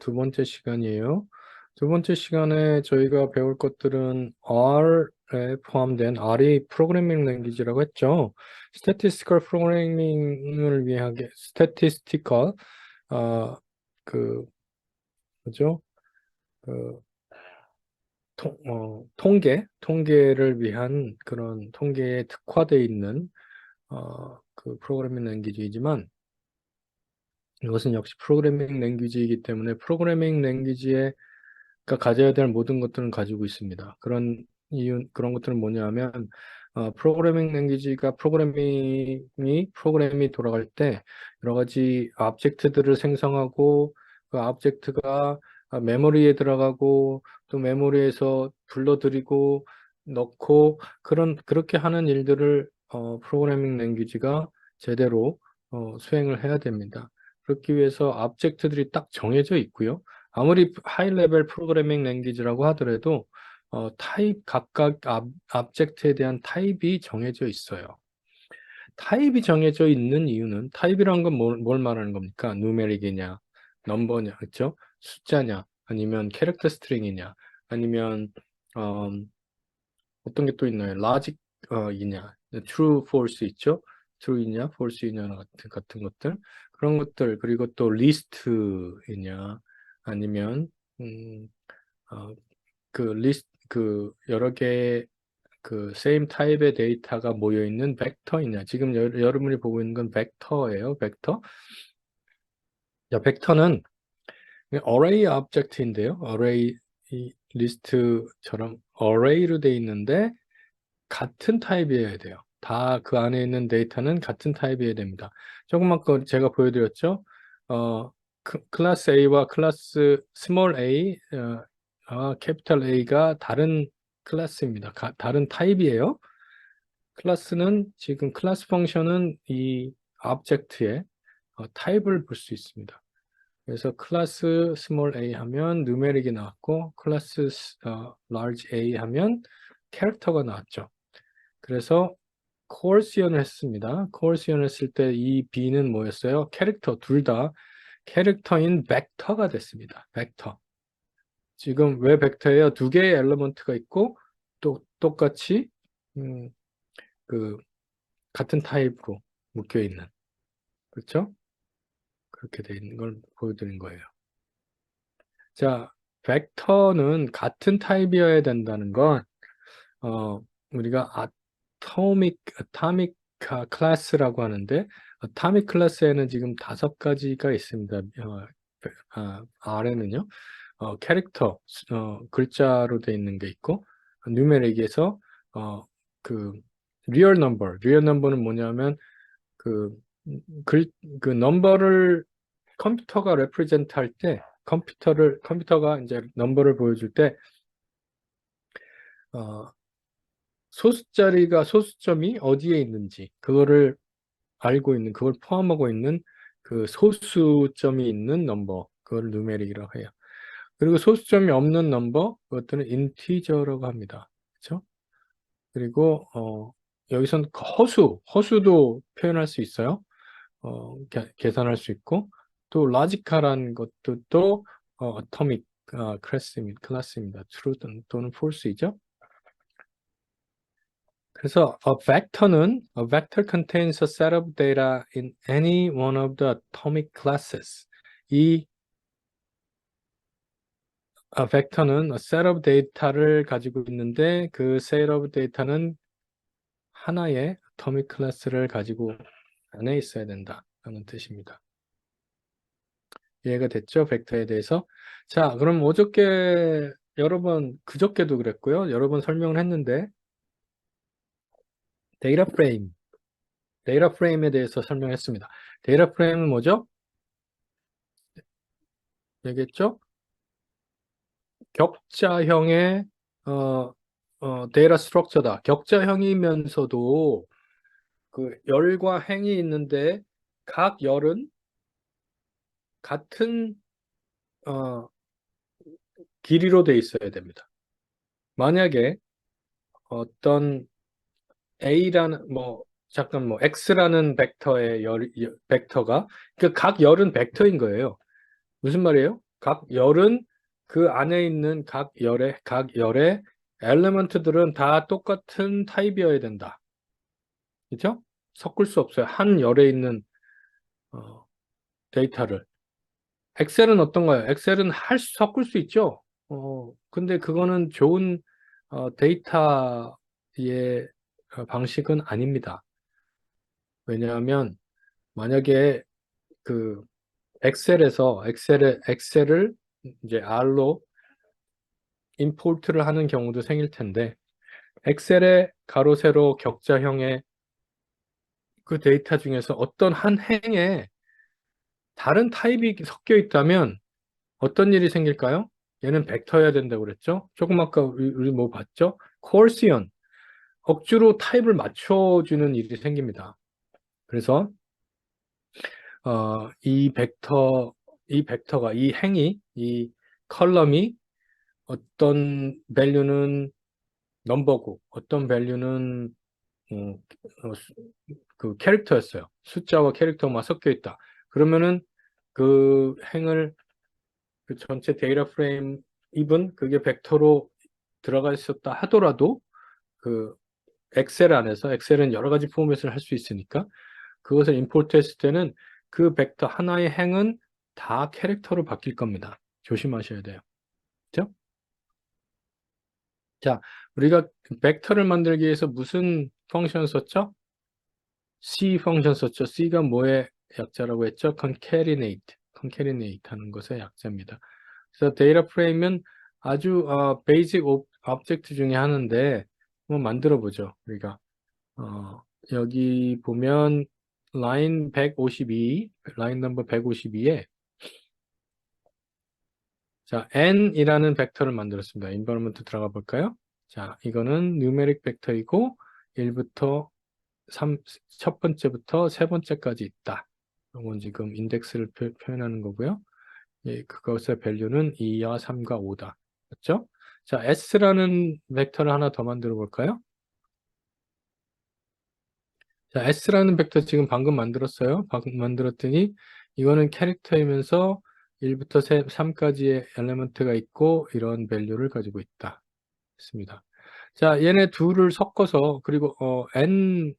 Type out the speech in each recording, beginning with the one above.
두 번째 시간이에요. 두 번째 시간에 저희가 배울 것들은 R에 포함된 R이 프로그래밍 랭귀지라고 했죠. Statistical 프로그래밍을 위하게 Statistical 아, 그 뭐죠? 그 통계를 위한 그런 통계에 특화되어 있는 그 프로그래밍 랭귀지이지만 이것은 역시 프로그래밍 랭귀지이기 때문에 프로그래밍 랭귀지에 가 가져야 될 모든 것들은 가지고 있습니다. 그런 것들은 뭐냐면, 프로그래밍 랭귀지가 프로그램이 돌아갈 때 여러 가지 오브젝트들을 생성하고 그 오브젝트가 메모리에 들어가고 또 메모리에서 불러들이고 넣고 그렇게 하는 일들을 프로그래밍 랭귀지가 제대로 수행을 해야 됩니다. 그렇기 위해서 오브젝트들이 딱 정해져 있고요. 아무리 하이 레벨 프로그래밍 랭귀지라고 하더라도 각각 오브젝트에 대한 타입이 정해져 있어요. 타입이 정해져 있는 이유는 타입이란 건 뭘 말하는 겁니까? 누메릭이냐, 넘버냐, 그렇죠? 숫자냐, 아니면 캐릭터 스트링이냐, 아니면 어떤 게 또 있나요? 이냐, true, false 있죠? true이냐, false이냐 같은 것들 그런 것들 그리고 또 리스트이냐 아니면 음, 어, 여러 개의 그 same 타입의 데이터가 모여 있는 벡터이냐 지금 여러분이 보고 있는 건 벡터예요. 벡터. 자, 벡터는 array object인데요. array 리스트처럼 array로 돼 있는데 같은 타입이어야 돼요. 다 그 안에 있는 데이터는 같은 타입이어야 됩니다. 조금 아까 제가 보여드렸죠? 클래스 A와 클래스 스몰 A, 캐피탈 A가 다른 클래스입니다. 다른 타입이에요. 지금 클래스 펑션은 이 오브젝트의 타입을 볼 수 있습니다. 그래서 클래스 스몰 a 하면 누메릭이 나왔고 클래스 large A 하면 캐릭터가 나왔죠. 그래서 코얼시언을 했습니다. 코얼시언을 했을 때 이 B는 뭐였어요? 캐릭터, 둘 다 캐릭터인 벡터가 됐습니다. 벡터. 지금 왜 벡터예요? 두 개의 엘리먼트가 있고 또 똑같이 음, 그 같은 타입으로 묶여 있는, 그렇죠? 그렇게 돼 있는 걸 보여드린 거예요. 자, 벡터는 같은 타입이어야 된다는 건 우리가 아토믹 클래스라고 하는데 아토믹 클래스에는 지금 5가지가 있습니다. R에는요. 캐릭터, 글자로 돼 있는 게 있고 뉴메릭에서 그 리얼 넘버는 뭐냐면 그 그 넘버를 컴퓨터가 레프레젠트 할 때 컴퓨터가 이제 넘버를 보여줄 때 소수점이 어디에 있는지 그거를 그걸 포함하고 있는 그 소수점이 있는 넘버, 그걸 누메릭이라고 해요. 그리고 소수점이 없는 넘버, 그것들은 인티저라고 합니다. 그렇죠? 그리고 여기서는 허수도 표현할 수 있어요. 계산할 수 있고 또 로지컬한 것도 또 어토믹 클래스입니다. true 또는 false이죠. 그래서 a vector contains a set of data in any one of the atomic classes. 이 벡터는 a set of data를 가지고 있는데 그 set of data는 하나의 atomic class를 가지고 안에 있어야 된다는 뜻입니다. 이해가 됐죠? 벡터에 대해서. 자, 그럼 그저께도 그랬고요. 여러 번 설명을 했는데 데이터 프레임에 대해서 설명했습니다. 데이터 프레임은 뭐죠? 얘기했죠? 격자형의 데이터 스트럭처다. 격자형이면서도 그 열과 행이 있는데 각 열은 같은 길이로 돼 있어야 됩니다. 만약에 어떤 X라는 벡터의 벡터가 그 각 열은 벡터인 거예요. 무슨 말이에요? 각 열은 그 안에 있는 각 열의 엘리먼트들은 다 똑같은 타입이어야 된다. 그죠? 섞을 수 없어요. 한 열에 있는 데이터를. 엑셀은 어떤가요? 엑셀은 섞을 수 있죠. 근데 그거는 좋은 데이터의 방식은 아닙니다. 왜냐하면 만약에 그 엑셀을 이제 R로 임포트를 하는 경우도 생길 텐데 엑셀의 가로 세로 격자형의 그 데이터 중에서 어떤 한 행에 다른 타입이 섞여 있다면 어떤 일이 생길까요? 얘는 벡터여야 된다고 그랬죠? 조금 아까 우리 뭐 봤죠? 코얼시언, 억지로 타입을 맞춰주는 일이 생깁니다. 그래서 이 행이, 이 컬럼이 어떤 밸류는 넘버고 어떤 밸류는 그 캐릭터였어요. 숫자와 캐릭터만 섞여 있다. 그러면은 그 행을 그 전체 데이터 프레임 입은 그게 벡터로 들어가 있었다 하더라도 그 엑셀은 여러 가지 포맷을 할 수 있으니까 그것을 임포트 했을 때는 그 벡터 하나의 행은 다 캐릭터로 바뀔 겁니다. 조심하셔야 돼요. 그죠? 자, 우리가 벡터를 만들기 위해서 무슨 펑션 썼죠? C 펑션 썼죠. C가 뭐의 약자라고 했죠? concatenate 하는 것의 약자입니다. 그래서 데이터 프레임은 아주 베이직 오브젝트 중에 하나인데 한번 만들어 보죠. 우리가 여기 보면 라인 넘버 152에 자, n이라는 벡터를 만들었습니다. environment 들어가 볼까요? 자, 이거는 누메릭 벡터이고 1부터 첫 번째부터 세 번째까지 있다. 이건 지금 인덱스를 표현하는 거고요. 예, 그것의 밸류는 2와 3과 5다. 그렇죠? 자, S라는 벡터를 하나 더 만들어 볼까요? 자, S라는 벡터 지금 방금 만들었어요. 방금 만들었더니 이거는 캐릭터이면서 1부터 3까지의 엘리먼트가 있고 이런 밸류를 가지고 있다. 있습니다. 자, 얘네 둘을 섞어서 그리고 N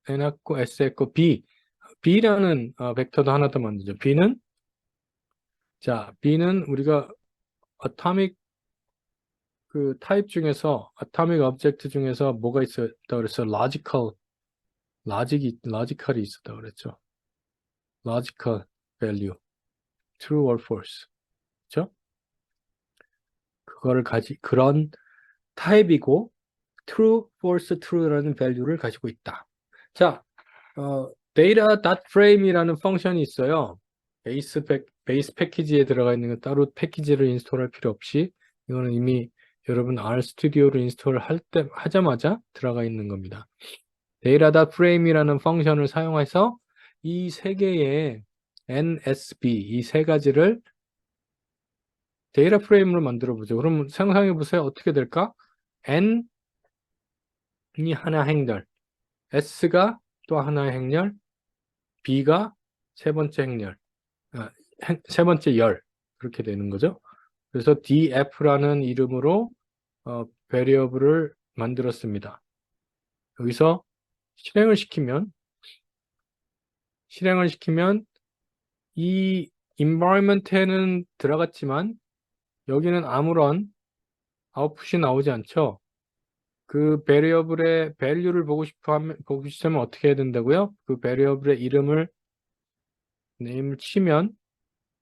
했고 S 했고 B라는 벡터도 하나 더 만들죠. B는 우리가 어토믹 그 타입 중에서 어토믹 오브젝트 중에서 뭐가 있었다 그랬어? 로지컬이 있었다 그랬죠. logical value, true or false. 그렇죠? 그런 타입이고 true, false, true라는 value를 가지고 있다. 자, data.frame이라는 펑션이 있어요. 베이스 패키지에 들어가 있는 건 따로 패키지를 인스톨할 필요 없이 이거는 이미 여러분 RStudio를 인스톨 하자마자 들어가 있는 겁니다. data.frame이라는 펑션을 사용해서 이 세 개의 NSB 이 세 가지를 데이터 프레임으로 만들어 보죠. 그럼 상상해 보세요. 어떻게 될까? N이 하나 행렬, S가 또 하나의 행렬, B가 세 번째 행렬, 세 번째 열 그렇게 되는 거죠. 그래서 df라는 이름으로 베리어블을 만들었습니다. 여기서 실행을 시키면 이 environment에는 들어갔지만 여기는 아무런 아웃풋이 나오지 않죠. 그 베리어블의 value를 보고 싶으면 어떻게 해야 된다고요? 그 베리어블의 이름을 네임을 치면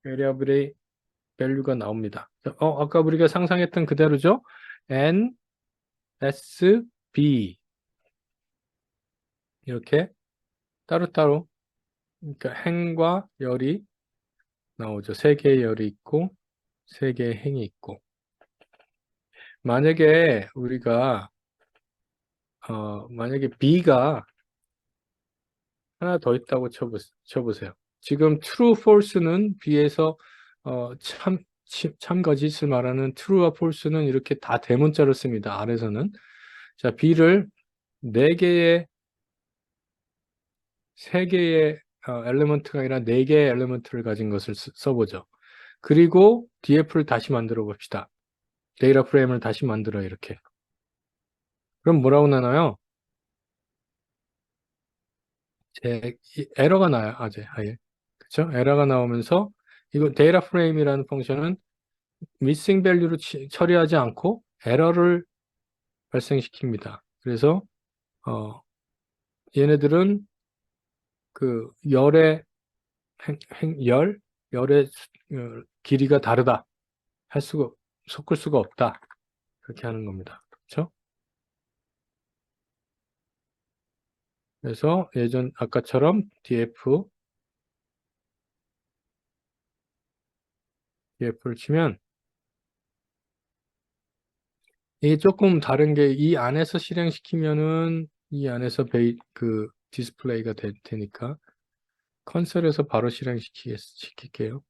베리어블의 value가 나옵니다. 아까 우리가 상상했던 그대로죠? N, S, B 이렇게 따로따로 그러니까 행과 열이 나오죠. 세 개의 열이 있고 세 개의 행이 있고 만약에 우리가 만약에 B가 하나 더 있다고 쳐보세요. 지금 true, false는 B에서 참거짓을 말하는 true와 false는 이렇게 다 대문자로 씁니다. R에서는. 자, B를 3개의 엘리먼트가 아니라 4개의 엘리먼트를 가진 것을 써보죠. 그리고 df를 다시 만들어 봅시다. 데이터 프레임을 다시 만들어 이렇게. 그럼 뭐라고 나나요? 에러가 나요. 아예. 그쵸? 에러가 나오면서 이거 데이터 프레임이라는 펑션은 missing value로 처리하지 않고 에러를 발생시킵니다. 그래서 얘네들은 그 열의 길이가 다르다. 할 수가 섞을 수가 없다. 그렇게 하는 겁니다. 그렇죠? 그래서 아까처럼 df를 치면 이게 조금 다른 게 이 안에서 실행시키면은 이 안에서 디스플레이가 되니까 컨솔에서 바로 실행시킬게요.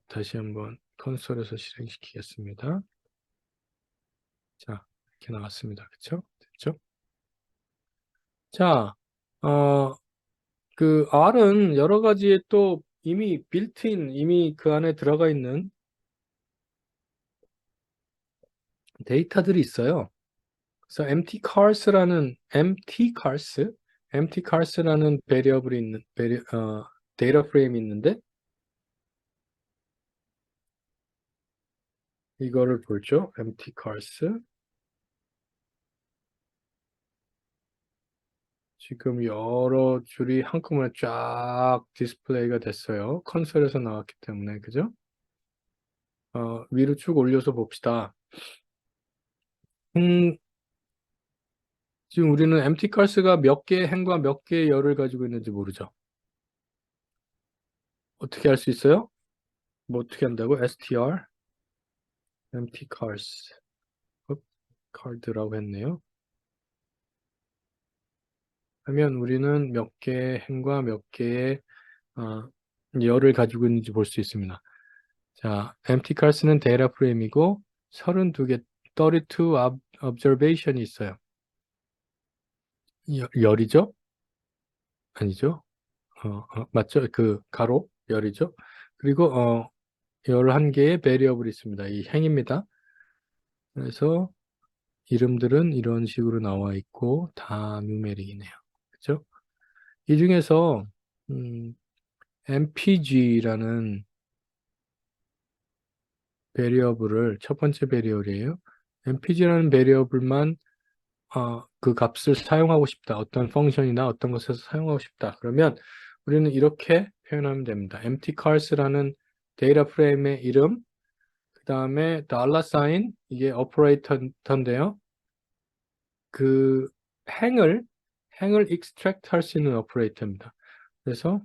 다시 한번 컨솔에서 실행시키겠습니다. 자, 이렇게 나왔습니다. 그쵸? 됐죠? 자, 그 R은 여러 가지의 또 이미 이미 그 안에 들어가 있는 데이터들이 있어요. 그래서 empty cars라는 베리어블이 데이터 프레임이 있는데 이거를 보죠. empty cars. 지금 여러 줄이 한꺼번에 쫙 디스플레이가 됐어요. 컨솔에서 나왔기 때문에, 그죠? 위로 쭉 올려서 봅시다. 지금 우리는 empty cars가 몇 개의 행과 몇 개의 열을 가지고 있는지 모르죠. 어떻게 할 수 있어요? 뭐 어떻게 한다고? str empty cars card라고 했네요. 하면 우리는 몇 개의 행과 몇 개의 열을 가지고 있는지 볼 수 있습니다. 자, empty cars는 데이터 프레임이고 32개, 32 observation이 있어요. 열이죠? 아니죠? 맞죠? 그 가로 열이죠? 그리고 11개의 베리어블이 있습니다. 이 행입니다. 그래서 이름들은 이런 식으로 나와 있고 다 누메릭이네요. 그죠? 이 중에서 mpg라는 베리어블을 첫 번째 베리어블이에요. mpg라는 베리어블만 그 값을 사용하고 싶다. 어떤 펑션이나 어떤 것에서 사용하고 싶다. 그러면 우리는 이렇게 표현하면 됩니다. empty cars라는 데이터 프레임의 이름, 그 다음에 달러 사인, 이게 오퍼레이터인데요. 그 행을 extract 할 수 있는 오퍼레이터입니다. 그래서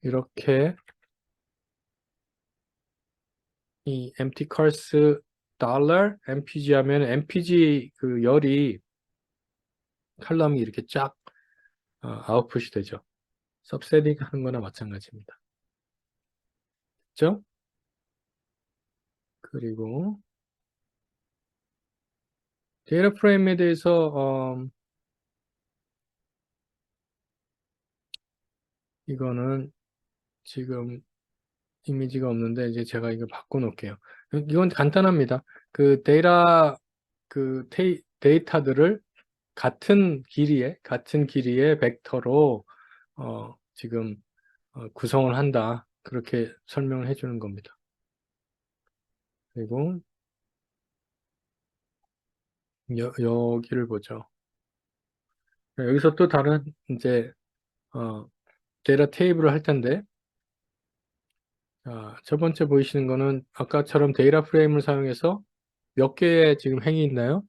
이렇게 이 empty cars dollar mpg 하면 mpg 그 열이 칼럼이 이렇게 쫙 아웃풋이 되죠. सब셋팅 하는 거나 마찬가지입니다. 그죠? 그리고 데이터 프레임에 대해서 이거는 지금 이미지가 없는데 이제 제가 이거 바꿔놓을게요. 이건 간단합니다. 그 데이터들을 같은 길이의 벡터로 지금 구성을 한다. 그렇게 설명을 해주는 겁니다. 그리고 여기를 보죠. 여기서 또 다른 이제 데이터 테이블을 할 텐데 첫 번째 보이시는 거는 아까처럼 데이터 프레임을 사용해서 몇 개의 지금 행이 있나요?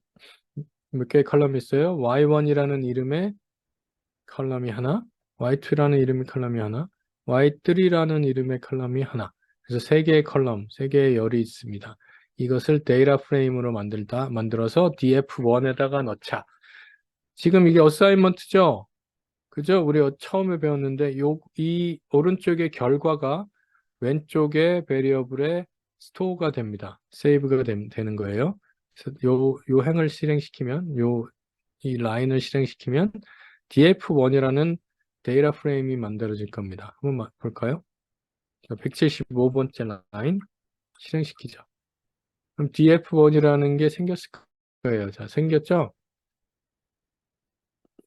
몇 개의 컬럼이 있어요? Y1이라는 이름의 컬럼이 하나, Y2라는 이름의 컬럼이 하나, Y3라는 이름의 컬럼이 하나. 그래서 세 개의 컬럼, 세 개의 열이 있습니다. 이것을 데이터 프레임으로 만들어서 df1에다가 넣자. 지금 이게 어사이먼트죠? 그죠? 우리 처음에 배웠는데 이 오른쪽의 결과가 왼쪽의 베리어블에 스토어가 됩니다. 세이브가 되는 거예요. 그래서 요 행을 실행시키면 이 라인을 실행시키면 df1이라는 데이터 프레임이 만들어질 겁니다. 한번 볼까요? 175번째 라인 실행시키죠. 그럼 df1이라는 게 생겼을 거예요. 자, 생겼죠?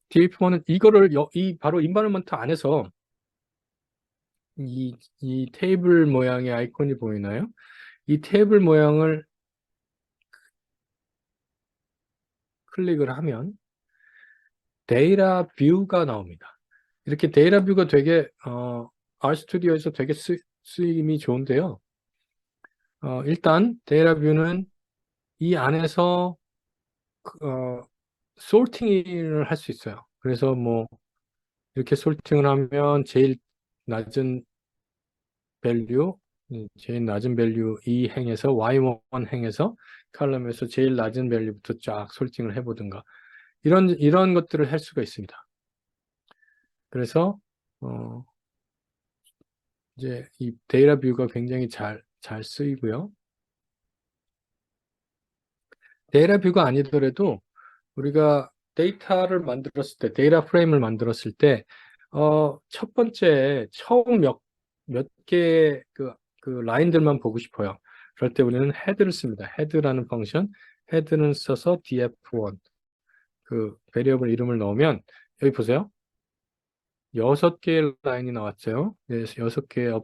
df1은 이거를 바로 인바이러먼트 안에서 이 테이블 모양의 아이콘이 보이나요? 이 테이블 모양을 클릭을 하면 데이터 뷰가 나옵니다. 이렇게 데이터 뷰가 되게 RStudi오에서 되게 쓰임이 좋은데요. 일단 데이터 뷰는 이 안에서 소팅을 할 수 있어요. 그래서 뭐 이렇게 소팅을 하면 제일 낮은 밸류, 제일 낮은 밸류 이 행에서 Y1 행에서 칼럼에서 제일 낮은 밸류부터 쫙 소팅을 해보든가 이런 것들을 할 수가 있습니다. 그래서 이제 이 데이터 뷰가 굉장히 잘 쓰이고요. 데이터 뷰가 아니더라도 우리가 데이터를 만들었을 때, 데이터 프레임을 만들었을 때, 첫 번째, 처음 몇 개의 그 라인들만 보고 싶어요. 그럴 때 우리는 헤드를 씁니다. 헤드라는 펑션, 헤드는 써서 df1, 그 베리어블 이름을 넣으면, 여기 보세요. 6개의 라인이 나왔죠. 네, 6개의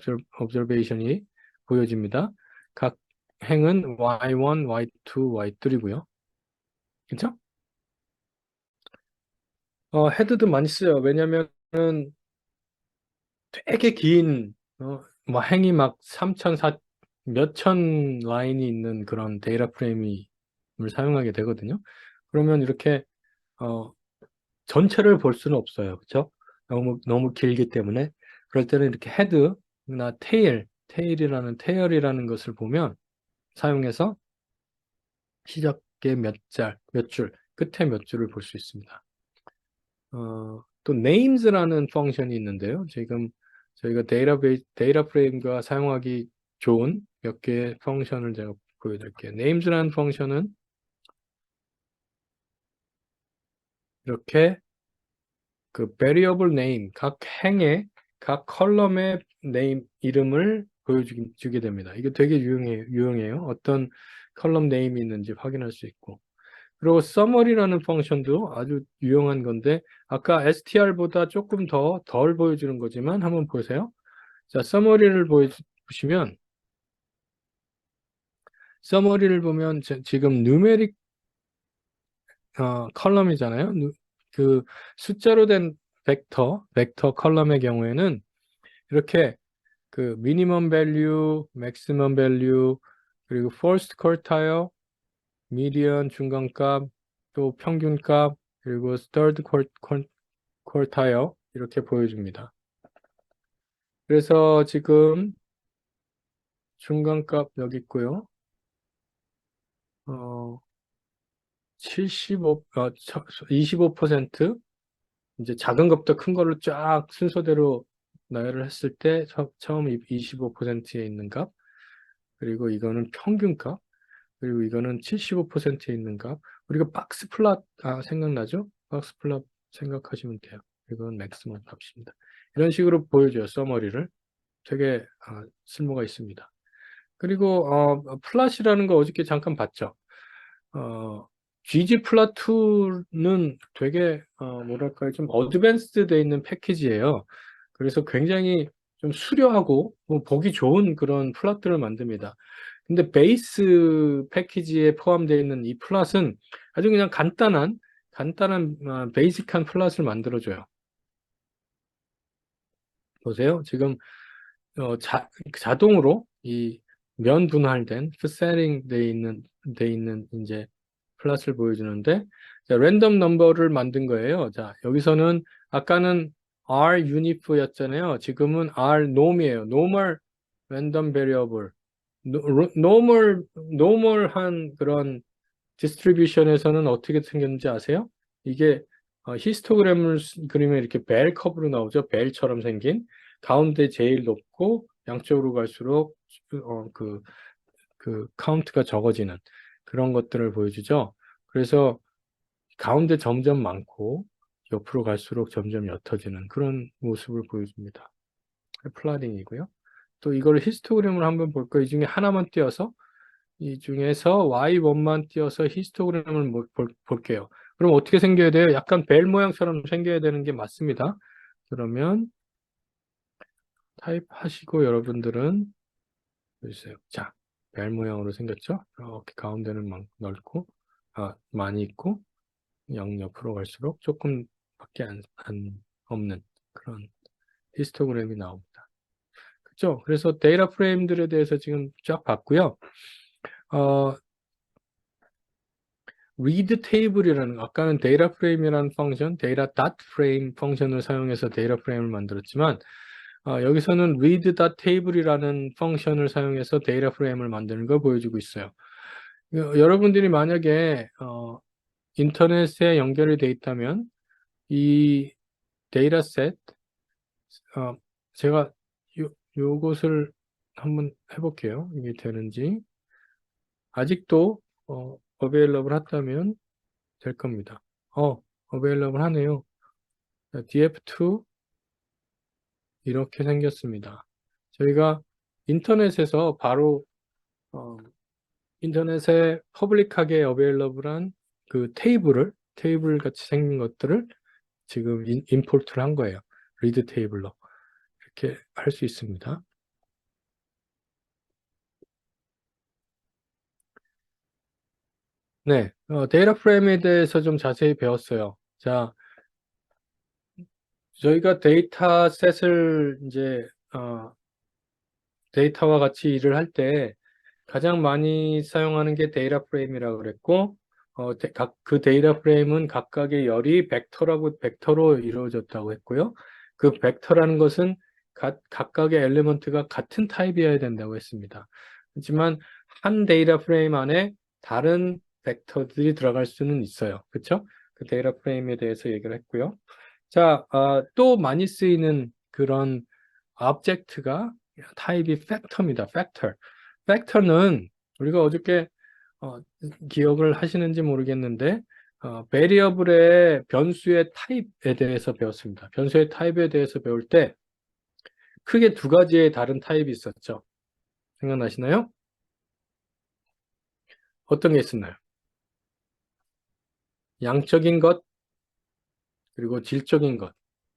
observation이 보여집니다. 각 행은 y1, y2, y3고요. 그렇죠? 헤드도 많이 써요. 왜냐면은 되게 긴, 뭐 행이 막 3천, 4, 몇천 라인이 있는 그런 데이터 프레임을 사용하게 되거든요. 그러면 이렇게, 전체를 볼 수는 없어요. 그렇죠? 너무 길기 때문에. 그럴 때는 이렇게 헤드나 테일이라는 것을 보면 사용해서 시작에 몇 줄, 끝에 몇 줄을 볼 수 있습니다. 또 names라는 펑션이 있는데요. 지금 저희가 데이터 프레임과 사용하기 좋은 몇 개의 펑션을 제가 보여드릴게요. names라는 펑션은 이렇게 그 variable name, 각 행의, 각 컬럼의 name 이름을 보여주게 됩니다. 이게 되게 유용해요. 어떤 컬럼 네임이 있는지 확인할 수 있고. 그리고 summary라는 펑션도 아주 유용한 건데 아까 str보다 조금 덜 보여주는 거지만 한번 보세요. 자, summary를 보시면 summary를 보면 지금 numeric 컬럼이잖아요. 그 숫자로 된 벡터 컬럼의 경우에는 이렇게 그 minimum value, maximum value, 그리고 first quartile, median 중간값, 또 평균값, 그리고 third quartile 이렇게 보여줍니다. 그래서 지금 중간값 여기 있고요. 25% 이제 작은 것부터 큰 거를 쫙 순서대로 나열을 했을 때 처음 25%에 있는 값, 그리고 이거는 평균값, 그리고 이거는 75%에 있는 값. 우리가 박스 플롯 생각나죠? 박스 플롯 생각하시면 돼요. 이건 맥시멈 값입니다. 이런 식으로 보여줘요. 서머리를. 되게 쓸모가 있습니다. 그리고 플롯이라는 거 어저께 잠깐 봤죠. ggplot2는 되게 뭐랄까요, 좀 어드밴스드 돼 있는 패키지예요. 그래서 굉장히 좀 수려하고 뭐 보기 좋은 그런 플롯들을 만듭니다. 근데 베이스 패키지에 포함되어 있는 이 플롯은 아주 그냥 간단한 베이직한 플롯을 만들어줘요. 보세요. 지금 자동으로 이 면 분할된 셋팅 돼 있는 이제 플롯을 보여주는데, 자, 랜덤 넘버를 만든 거예요. 자, 여기서는 아까는 R unif였잖아요. 지금은 R norm이에요. normal random variable. normal한 그런 디스트리뷰션에서는 어떻게 생겼는지 아세요? 이게 히스토그램을 그리면 이렇게 벨 커브로 나오죠. 벨처럼 생긴 가운데 제일 높고 양쪽으로 갈수록 그 카운트가 적어지는 그런 것들을 보여주죠. 그래서 가운데 점점 많고 옆으로 갈수록 점점 옅어지는 그런 모습을 보여줍니다. 플라딩이고요. 또 이걸 히스토그램을 한번 볼까요? 이 중에 하나만 띄어서 이 중에서 Y1만 띄어서 히스토그램을 볼게요. 그럼 어떻게 생겨야 돼요? 약간 벨 모양처럼 생겨야 되는 게 맞습니다. 그러면 타입하시고 여러분들은 보세요. 자, 벨 모양으로 생겼죠? 이렇게 가운데는 넓고 많이 있고 옆으로 갈수록 조금 밖에 없는 그런 히스토그램이 나옵니다. 그렇죠? 그래서 데이터 프레임들에 대해서 지금 쫙 봤고요. read table이라는 아까는 데이터 프레임이라는 펑션, 데이터 dot frame 펑션을 사용해서 데이터 프레임을 만들었지만 여기서는 read dot table이라는 펑션을 사용해서 데이터 프레임을 만드는 걸 보여주고 있어요. 여러분들이 만약에 인터넷에 연결이 돼 있다면 이 데이터셋 제가 요것을 한번 해볼게요. 이게 되는지 아직도 available 하다면 될 겁니다. available 하네요. df2 이렇게 생겼습니다. 저희가 인터넷에서 바로 인터넷에 퍼블릭하게 available한 그 테이블 같이 생긴 것들을 지금 임포트를 한 거예요. 리드 테이블로 이렇게 할 수 있습니다. 네, 데이터 프레임에 대해서 좀 자세히 배웠어요. 자, 저희가 데이터셋을 이제 데이터와 같이 일을 할 때 가장 많이 사용하는 게 데이터 프레임이라고 그랬고 그 데이터 프레임은 각각의 열이 벡터로 이루어졌다고 했고요. 그 벡터라는 것은 각각의 엘리먼트가 같은 타입이어야 된다고 했습니다. 하지만 한 데이터 프레임 안에 다른 벡터들이 들어갈 수는 있어요. 그렇죠? 그 데이터 프레임에 대해서 얘기를 했고요. 자, 또 많이 쓰이는 그런 오브젝트가 타입이 팩터입니다. 팩터는 우리가 어저께 기억을 하시는지 모르겠는데 베리어블의 변수의 타입에 대해서 배웠습니다. 변수의 타입에 대해서 배울 때 크게 두 가지의 다른 타입이 있었죠. 생각나시나요? 어떤 게 있었나요? 양적인 것 그리고 질적인 것.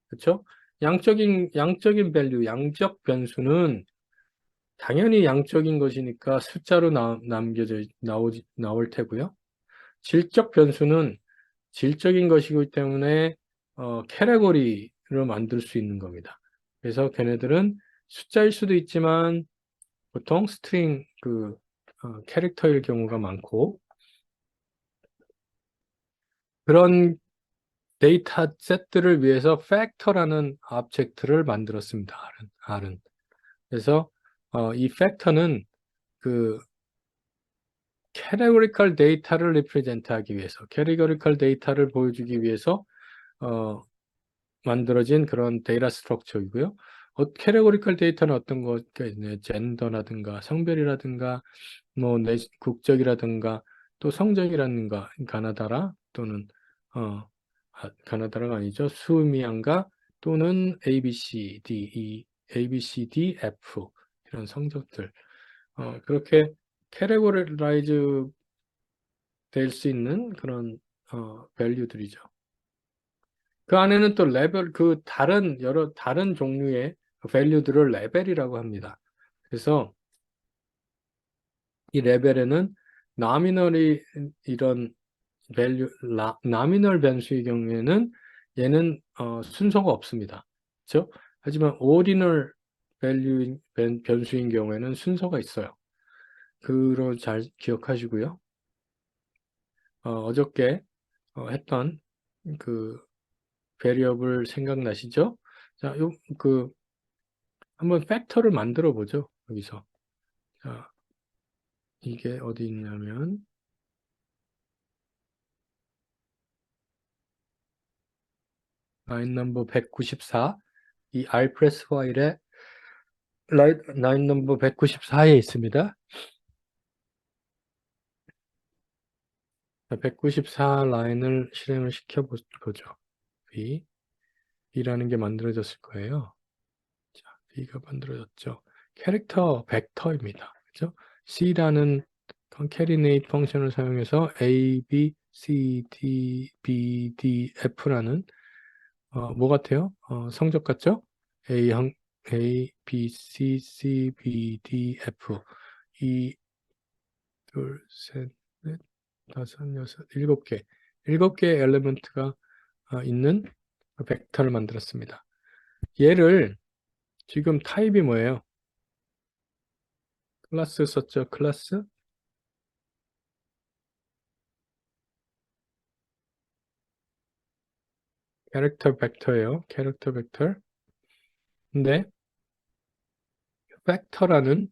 그렇죠? 양적인 밸류, 양적 변수는 당연히 양적인 것이니까 숫자로 나올 테고요. 질적 변수는 질적인 것이기 때문에 캐테고리로 만들 수 있는 겁니다. 그래서 걔네들은 숫자일 수도 있지만 보통 스트링 캐릭터일 경우가 많고 그런 데이터 셋들을 위해서 팩터라는 오브젝트를 만들었습니다. R은. 그래서 이 팩터는 그 캐테고리컬 데이터를 리프레젠트 하기 위해서 캐테고리컬 데이터를 보여주기 위해서 만들어진 그런 데이터 스트럭처이고요. 캐테고리컬 데이터는 어떤 것가 있나요? 젠더라든가 성별이라든가 뭐 국적이라든가 또 성적이라든가 가나다라 또는 가나다라가 아니죠. 수미양가 또는 ABCD, F 이런 성적들 그렇게 캐테고라이즈 될 수 있는 그런 밸류들이죠. 그 안에는 또 레벨, 여러 다른 종류의 밸류들을 레벨이라고 합니다. 그래서 이 레벨에는 나미널이 이런 밸류, 나미널 변수의 경우에는 얘는 순서가 없습니다. 그렇죠? 하지만 오디널 변수인 경우에는 순서가 있어요. 그걸 잘 기억하시고요. 어저께 했던 그 베리어블 생각나시죠? 자, 한번 팩터를 만들어 보죠. 여기서. 자, 이게 어디 있냐면 라인 넘버 194 이 알프레스 파일에 라인 넘버 194에 있습니다. 194 라인을 실행을 시켜 보죠. B라는 게 만들어졌을 거예요. 자, B가 만들어졌죠. 캐릭터 벡터입니다. 그죠? C라는 concatenate 펑션을 사용해서 A, B, C, D, B, D, F라는 뭐 같아요? 성적 같죠? A, B, C, B, D, F. 2, 둘, 셋, 넷, 다섯, 여섯, 일곱 개. 일곱 개의 엘리먼트가 있는 벡터를 만들었습니다. 얘를 지금 타입이 뭐예요? 클래스 썼죠? 클래스? 캐릭터 벡터예요. 캐릭터 벡터. 근데 벡터라는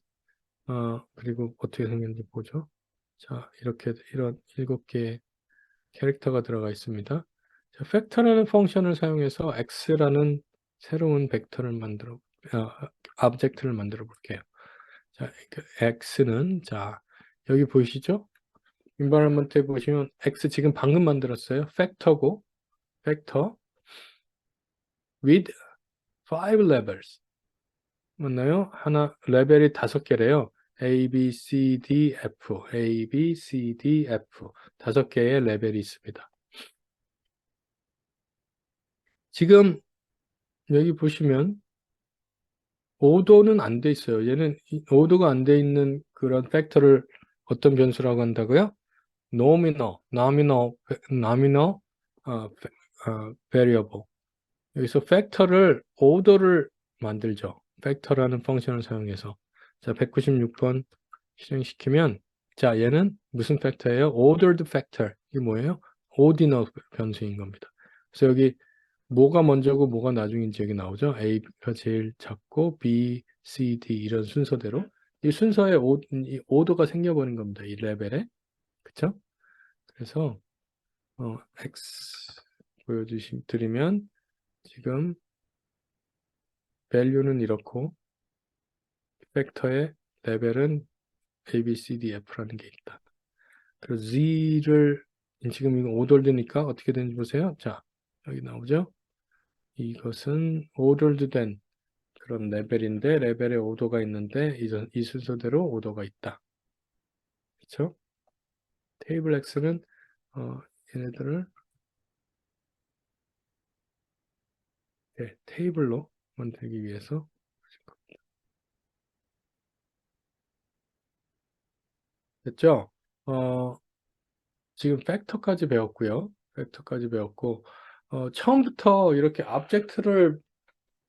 그리고 어떻게 생겼는지 보죠. 자, 이렇게 이런 일곱 개의 캐릭터가 들어가 있습니다. 자, 팩터라는 펑션을 사용해서 x라는 새로운 벡터를 만들어 오브젝트를 만들어 볼게요. 자, 그 x는 자, 여기 보이시죠? environment에 보시면 x 지금 방금 만들었어요. 팩터고 팩터 with 5 levels. 맞나요? 하나 레벨이 5개래요. A, B, C, D, F, A, B, C, D, F 5개의 레벨이 있습니다. 지금 여기 보시면 오도는 안 돼 있어요. 얘는 오도가 안 돼 있는 그런 팩터를 어떤 변수라고 한다고요? nominal variable. 여기서 팩터를 오도를 만들죠. 팩터라는 펑션을 사용해서. 자, 196번 실행시키면 자, 얘는 무슨 팩터예요? ordered factor. 이게 뭐예요? ordinal 변수인 겁니다. 그래서 여기 뭐가 먼저고 뭐가 나중인지 여기 나오죠. A가 제일 작고 B, C, D 이런 순서대로 이 순서에 이 오더가 생겨버린 겁니다. 이 레벨에. 그쵸? 그래서 X 보여드리면 지금 value는 이렇고 팩터의 레벨은 A, B, C, D, F라는 게 있다. 그래서 Z를 지금 이거 오더되니까 어떻게 되는지 보세요. 자, 여기 나오죠. 이것은 ordered 된 그런 레벨인데 레벨에 오더가 있는데 이 순서대로 오더가 있다. 그렇죠? 테이블 X는 얘네들을 테이블로 만들기 위해서 됐죠? 지금 팩터까지 배웠고요. 팩터까지 배웠고 처음부터 이렇게 오브젝트를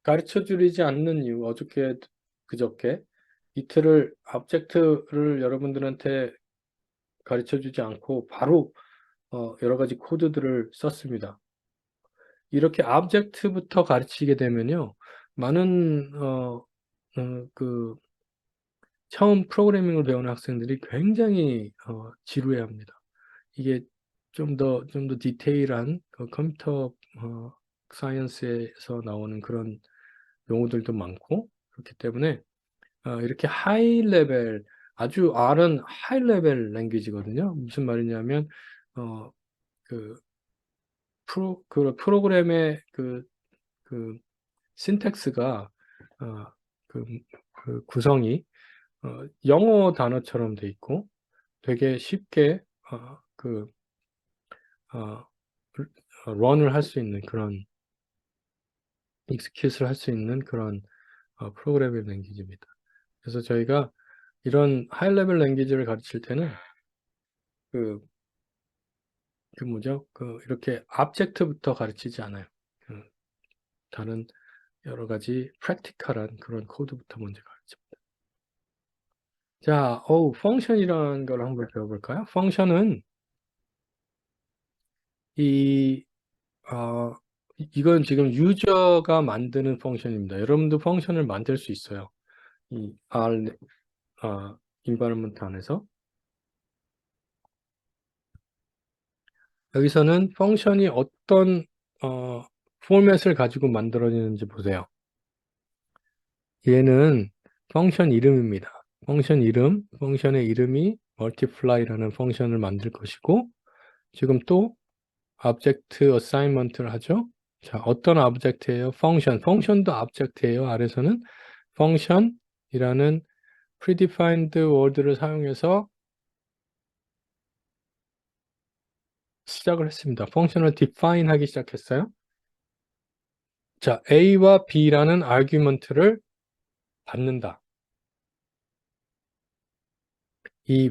가르쳐 주지 않는 이유 어저께 그저께 이틀을 오브젝트를 여러분들한테 가르쳐 주지 않고 바로 여러 가지 코드들을 썼습니다. 이렇게 오브젝트부터 가르치게 되면요. 많은 그 처음 프로그래밍을 배우는 학생들이 굉장히 지루해합니다. 이게 좀 더 디테일한 그 컴퓨터 사이언스에서 나오는 그런 용어들도 많고 그렇기 때문에 이렇게 하이 레벨 아주 R은 하이 레벨 랭귀지거든요. 무슨 말이냐면 그 프로그램의 그 신텍스가 그, 그 구성이 영어 단어처럼 돼 있고 되게 쉽게 런을 할 수 있는 그런 익스큐트를 할 수 있는 그런 프로그래밍 랭귀지입니다. 그래서 저희가 이런 하이 레벨 랭귀지를 가르칠 때는 뭐죠? 이렇게 오브젝트부터 가르치지 않아요. 다른 여러 가지 프랙티컬한 그런 코드부터 먼저 가르칩니다. 자, 펑션이라는 걸 한번 배워볼까요? 펑션은 이건 지금 유저가 만드는 펑션입니다. 여러분도 펑션을 만들 수 있어요. 이 R, environment 안에서. 여기서는 펑션이 어떤 포맷을 가지고 만들어지는지 보세요. 얘는 펑션 이름입니다. 펑션의 이름이 multiply라는 펑션을 만들 것이고 지금 또 object assignment를 하죠. 자, 어떤 오브젝트예요? 펑션. 펑션도 오브젝트예요. 아래서는 function이라는 predefined word를 사용해서 시작을 했습니다. 펑션을 define 하기 시작했어요. 자, A와 B라는 argument를 받는다. 이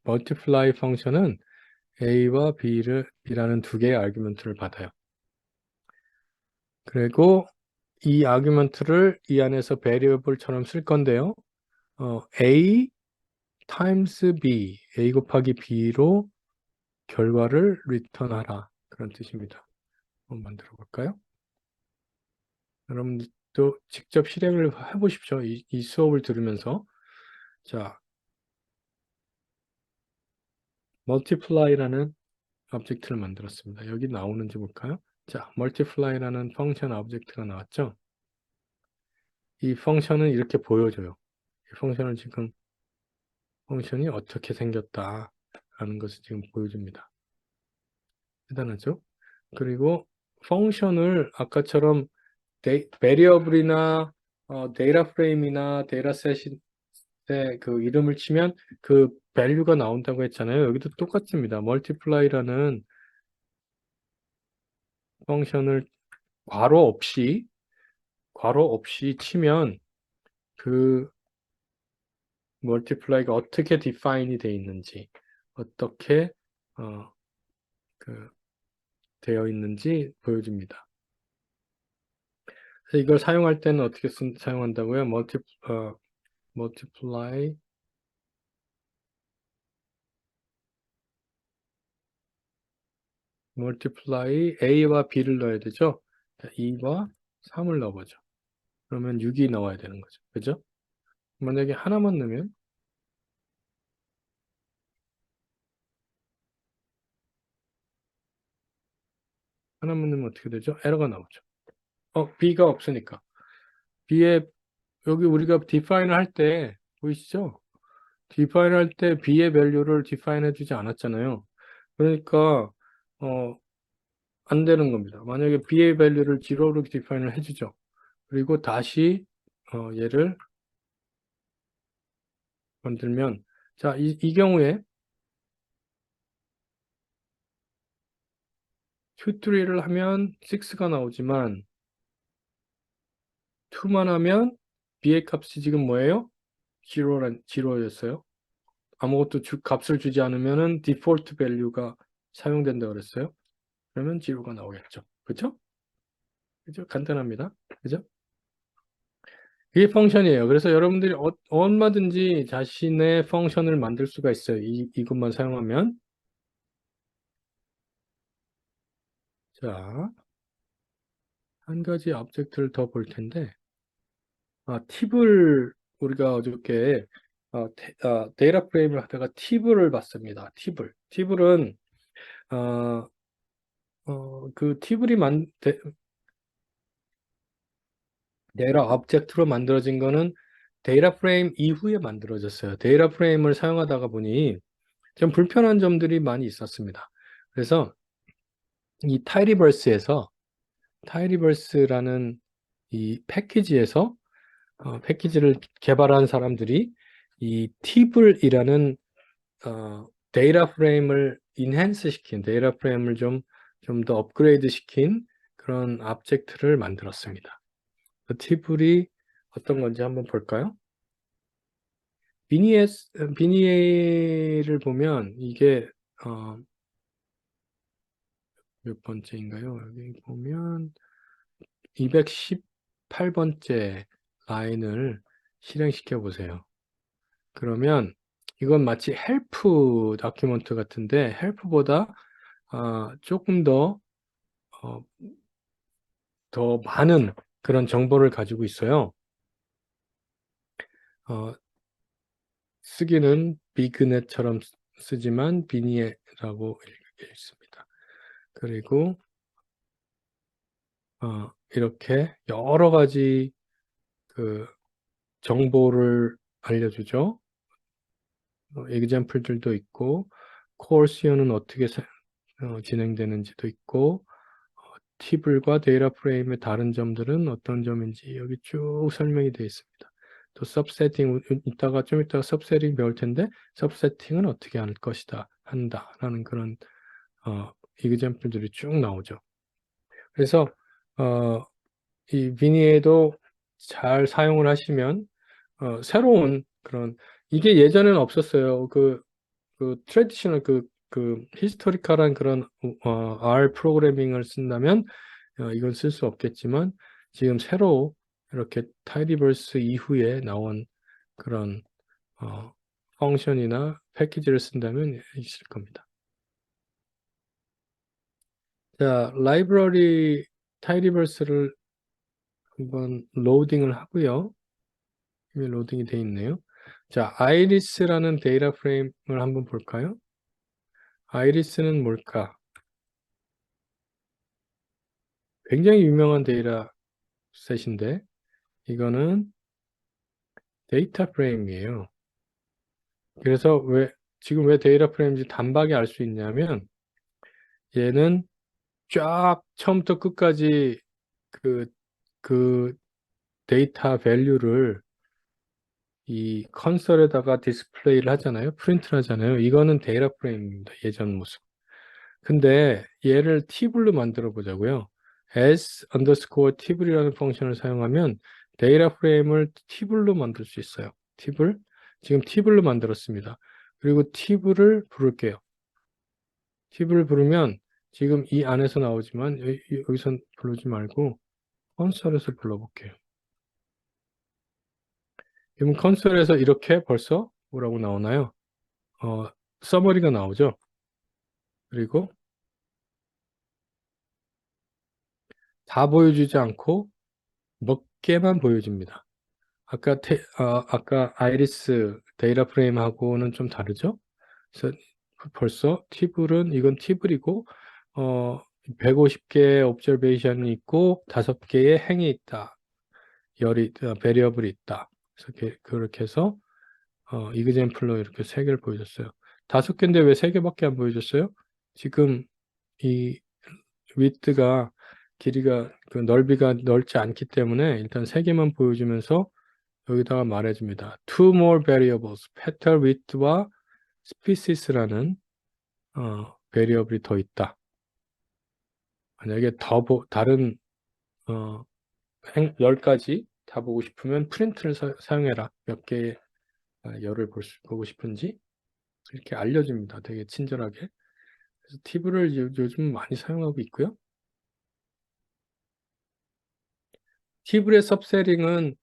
multiply 펑션은 A와 B라는 두 개의 argument를 받아요. 그리고 이 argument를 이 안에서 variable처럼 쓸 건데요. A times B, A 곱하기 B로 결과를 return하라. 그런 뜻입니다. 한번 만들어 볼까요? 여러분도 직접 실행을 해보십시오. 이 수업을 들으면서. 자, multiply라는 오브젝트를 만들었습니다. 여기 나오는지 볼까요? 자, multiply라는 펑션 오브젝트가 나왔죠? 이 펑션은 이렇게 보여줘요. 이 펑션이 어떻게 생겼다라는 것을 지금 보여줍니다. 대단하죠? 그리고 펑션을 아까처럼 베리어블이나 데이터 프레임이나 데이터셋에 그 이름을 치면 그 밸류가 나온다고 했잖아요. 여기도 똑같습니다. multiply라는 펑션을 괄호 없이 치면 그 multiply가 어떻게 define이 되어 있는지, 어떻게 그 되어 있는지 보여줍니다. 그래서 이걸 사용할 때는 어떻게 사용한다고요? multiply A와 B를 넣어야 되죠? 2와 3을 넣어보죠. 그러면 6이 나와야 되는 거죠. 그죠? 만약에 하나만 넣으면 어떻게 되죠? 에러가 나오죠. B가 없으니까. B에 여기 우리가 define을 할 때 보이시죠? define 할 때 B의 value를 define 해주지 않았잖아요. 그러니까 안 되는 겁니다. 만약에 B의 value를 0로 define을 해주죠. 그리고 다시 얘를 만들면 자, 이 경우에 2, 3를 하면 6가 나오지만 2만 하면 B의 값이 지금 뭐예요? 0였어요. 아무것도 값을 주지 않으면은 디폴트 밸류가 사용된다 그랬어요. 그러면 0가 나오겠죠. 그죠? 그죠? 간단합니다. 그죠? 이게 펑션이에요. 그래서 여러분들이 얼마든지 자신의 펑션을 만들 수가 있어요. 이것만 사용하면. 자, 한 가지 오브젝트를 더 볼 텐데, 팁을 우리가 어저께 데이터 프레임을 하다가 팁을 봤습니다. 팁은 그 데이터 오브젝트로 만들어진 거는 데이터 프레임 이후에 만들어졌어요. 데이터 프레임을 사용하다가 보니 좀 불편한 점들이 많이 있었습니다. 그래서 이 타이리버스라는 이 패키지를 개발한 사람들이 이 팁을이라는 데이터 프레임을 인핸스 시킨 데이터 프레임을 좀 더 업그레이드 시킨 그런 오브젝트를 만들었습니다. 그 팁을이 어떤 건지 한번 볼까요? 비니에를 보면 이게 몇 번째인가요? 여기 보면 218번째 라인을 실행시켜 보세요. 그러면 이건 마치 헬프 다큐멘트 같은데 헬프보다 조금 더 많은 그런 정보를 가지고 있어요. 쓰기는 비그넷처럼 쓰지만 비니에라고 읽습니다. 그리고 이렇게 여러 가지 그 정보를 알려주죠. example들도 있고 코어스연은 어떻게 진행되는지도 있고 팁블과 데이터 프레임의 다른 점들은 어떤 점인지 여기 쭉 설명이 되어 있습니다. 또 섭세팅, 좀 이따가 섭세팅 배울 텐데 섭세팅은 어떻게 할 것이다, 한다라는 그런 이그젬플들이 쭉 나오죠. 그래서 이 비니에도 잘 사용을 하시면 새로운 그런, 이게 예전에는 없었어요. 그 트래디셔널 히스토리컬한 그런 R 프로그래밍을 쓴다면 이건 쓸 수 없겠지만 지금 새로 이렇게 타이디버스 이후에 나온 그런 펑션이나 패키지를 쓴다면 있을 겁니다. 자, 라이브러리 타이디버스를 한번 로딩을 하고요. 이미 로딩이 되어 있네요. 자, 아이리스라는 데이터 프레임을 한번 볼까요? 아이리스는 뭘까? 굉장히 유명한 데이터 셋인데 이거는 데이터 프레임이에요. 그래서 지금 왜 데이터 프레임인지 단박에 알 수 있냐면 얘는 쫙 처음부터 끝까지 그 데이터 밸류를 이 컨솔에다가 디스플레이를 하잖아요. 프린트를 하잖아요. 이거는 데이터 프레임입니다. 예전 모습. 근데 얘를 팁블로 만들어 보자고요. s_tible이라는 펑션을 사용하면 데이터 프레임을 팁블로 만들 수 있어요. 팁을 지금 팁블로 만들었습니다. 그리고 팁을 부를게요. 팁을 부르면 지금 이 안에서 나오지만 여기서 부르지 말고 컨솔에서 불러볼게요. 그럼 컨솔에서 이렇게 벌써 뭐라고 나오나요? 서머리가 나오죠. 그리고 다 보여주지 않고 몇 개만 보여줍니다. 아까 아이리스 데이터 프레임하고는 좀 다르죠? 그래서 벌써 이건 팁블이고 150개의 옵저베이션이 있고 5개의 행이 있다. 베리어블이 있다. 그래서 그렇게 해서 이그젬플로 이렇게 3개를 보여줬어요. 5개인데 왜 3개밖에 안 보여줬어요? 지금 이 width가 길이가 넓이가 넓지 않기 때문에 일단 3개만 보여주면서 여기다가 말해줍니다. Two more variables, petal width와 species라는 베리어블이 더 있다. 만약에 다른 10가지 다 보고 싶으면 프린트를 사용해라. 몇 개의 열을 보고 싶은지 이렇게 알려줍니다. 되게 친절하게. 그래서 팁을 요즘 많이 사용하고 있고요. 팁의 섭세링은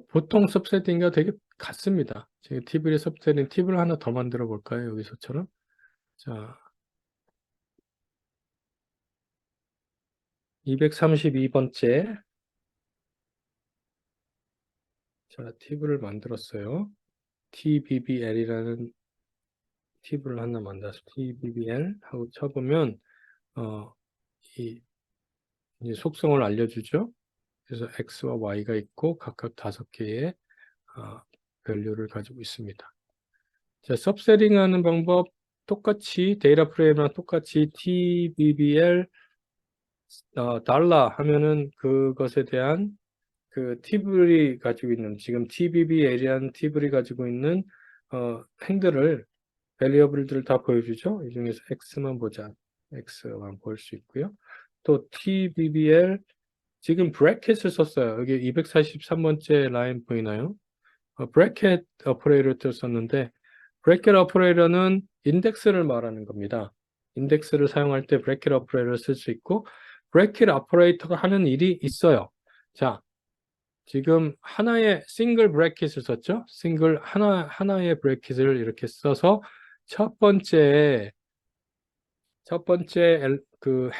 보통 섭세팅과 되게 같습니다. 지금 팁의 섭세링 팁을 하나 더 만들어 볼까요? 여기서처럼. 자, 232번째. 자, 팁을 만들었어요. tbbL이라는 팁을 하나 만들어서 tbbL 하고 쳐보면 이 속성을 알려주죠. 그래서 x와 y가 있고 각각 5개의 밸류를 가지고 있습니다. 자, 섭세링하는 방법 똑같이 데이터 프레임이랑 똑같이 tbbl 달러 하면은 그것에 대한 팁블이 가지고 있는 지금 tbbL이라는 팁블이 가지고 있는 행들을 베리어블들을 다 보여주죠. 이 중에서 x만 보자. x만 볼 수 있고요. 또 tbbl 지금 브래켓을 썼어요. 여기 243번째 라인 보이나요? 브래켓 오퍼레이터를 썼는데 브래켓 오퍼레이터는 인덱스를 말하는 겁니다. 인덱스를 사용할 때 브래켓 오퍼레이터를 쓸 수 있고 브래켓 오퍼레이터가 하는 일이 있어요. 자, 지금 하나의 싱글 브래킷을 썼죠? 하나의 브래킷을 이렇게 써서 첫 번째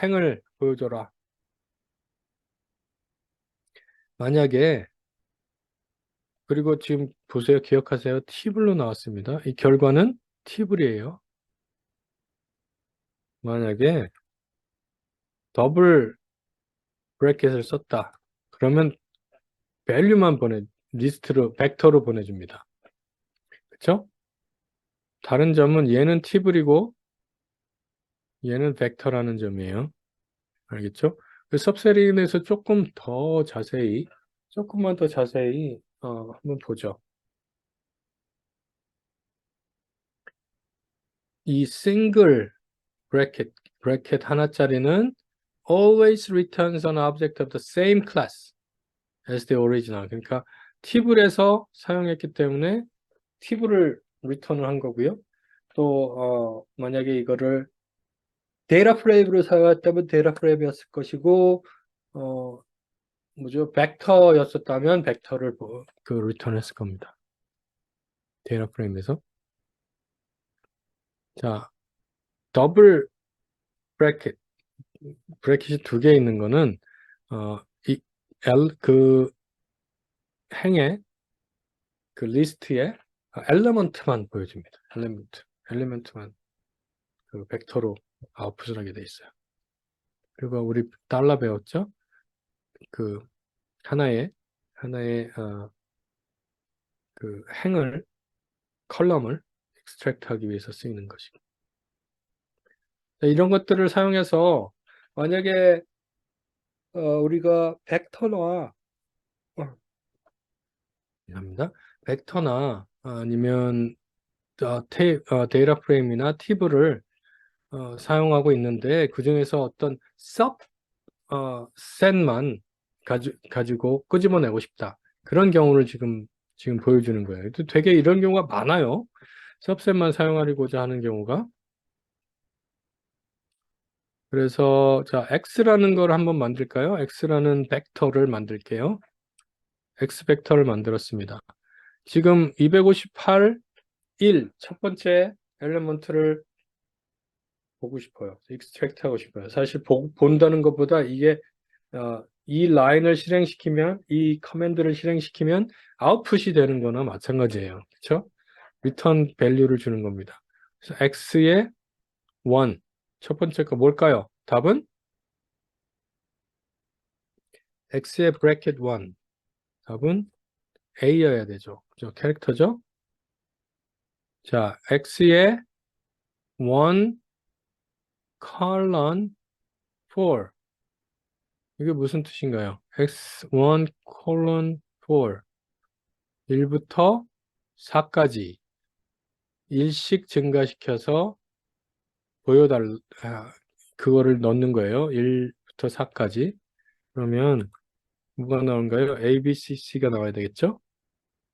행을 보여줘라. 만약에 그리고 지금 보세요. 기억하세요. 팁블로 나왔습니다. 이 결과는 팁블이에요. 만약에 더블 브래킷을 썼다. 그러면 밸류만 리스트로 벡터로 보내줍니다. 그렇죠? 다른 점은 얘는 팁블이고 얘는 벡터라는 점이에요. 알겠죠? 그 섭세링에 대해서 조금만 더 자세히 한번 보죠. 이 싱글 브래켓 하나짜리는 always returns an object of the same class as the original. 그러니까 팁을해서 사용했기 때문에 팁을 리턴을 한 거고요. 또 만약에 이거를 데이터 프레임으로 사용했다면 데이터 프레임이었을 것이고 벡터였었다면 벡터를 리턴했을 겁니다. 데이터 프레임에서. 자, 더블 브래킷이 두 개 있는 거는 그 행의 그 리스트에 엘리먼트만 보여줍니다. 엘리먼트만 그 벡터로 아웃풋을 하게 돼 있어요. 그리고 우리 달러 배웠죠? 그 하나의 그 컬럼을 extract하기 위해서 쓰이는 것이고. 이런 것들을 사용해서 만약에 우리가 벡터나 아니면 데이터 프레임이나 팁을 사용하고 있는데 그 중에서 어떤 셋만 가지고 끄집어내고 싶다. 그런 경우를 지금 보여주는 거예요. 되게 이런 경우가 많아요. 섭셋만 사용하고자 하는 경우가. 그래서 자, x라는 걸 한번 만들까요? x라는 벡터를 만들게요. x 벡터를 만들었습니다. 지금 258, 1, 첫 번째 엘리먼트를 보고 싶어요. extract 하고 싶어요. 사실 본다는 것보다 이게 이 라인을 이 커맨드를 실행시키면 아웃풋이 되는 거나 마찬가지예요. 그렇죠? 리턴 밸류를 주는 겁니다. 그래서 x의 1, 첫 번째 거 뭘까요? 답은 x의 브래킷 1, 답은 a여야 되죠. 그죠? 캐릭터죠? 자, x의 1 colon 4, 이게 무슨 뜻인가요? x1 colon 4, 1부터 4까지 일씩 증가시켜서 그거를 넣는 거예요. 1부터 4까지. 그러면 뭐가 나온가요? A, B, C, C가 나와야 되겠죠?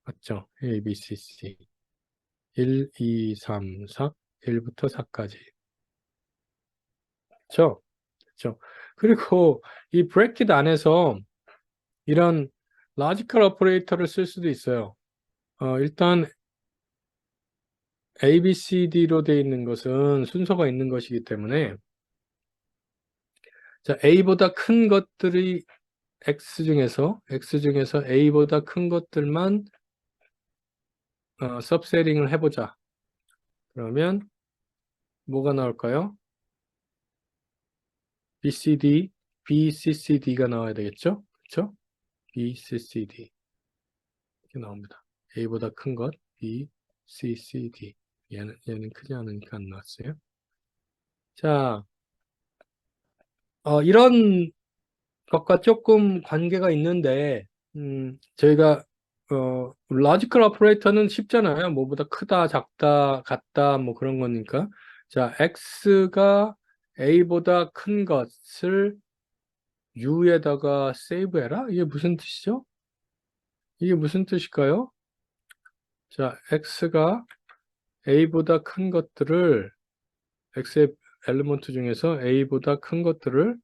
맞죠? A, B, C, C. 1, 2, 3, 4, 1부터 4까지. 그렇죠? 그렇죠? 그리고 이 브래킷 안에서 이런 라지컬 오퍼레이터를 쓸 수도 있어요. 일단 A, B, C, D로 되어 있는 것은 순서가 있는 것이기 때문에 자, A보다 큰 것들이 X 중에서 A보다 큰 것들만 섭세링을 해보자. 그러면 뭐가 나올까요? BCCD가 나와야 되겠죠? 그렇죠? BCCD 이렇게 나옵니다. A보다 큰 것, BCCD. 얘는 크지 않으니까 안 나왔어요. 자, 이런 것과 조금 관계가 있는데, 저희가 로지컬 오퍼레이터는 쉽잖아요. 뭐보다 크다, 작다, 같다, 뭐 그런 거니까. 자, x가 a보다 큰 것을 u에다가 세이브해라? 이게 무슨 뜻이죠? 이게 무슨 뜻일까요? 자, x가 a보다 큰 것들을 x의 엘리먼트 중에서 a보다 큰 것들을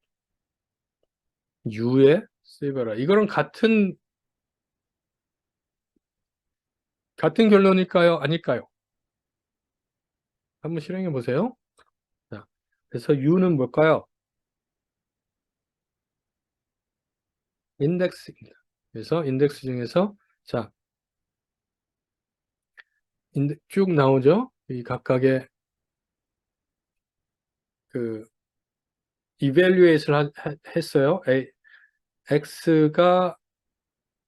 u에 세이브해라. 이거랑 같은 결론일까요? 아닐까요? 한번 실행해 보세요. 자, 그래서 U는 뭘까요? 인덱스입니다. 그래서 인덱스 중에서 자, 쭉 나오죠? 이 각각의 그 이밸류에이트를 했어요. X가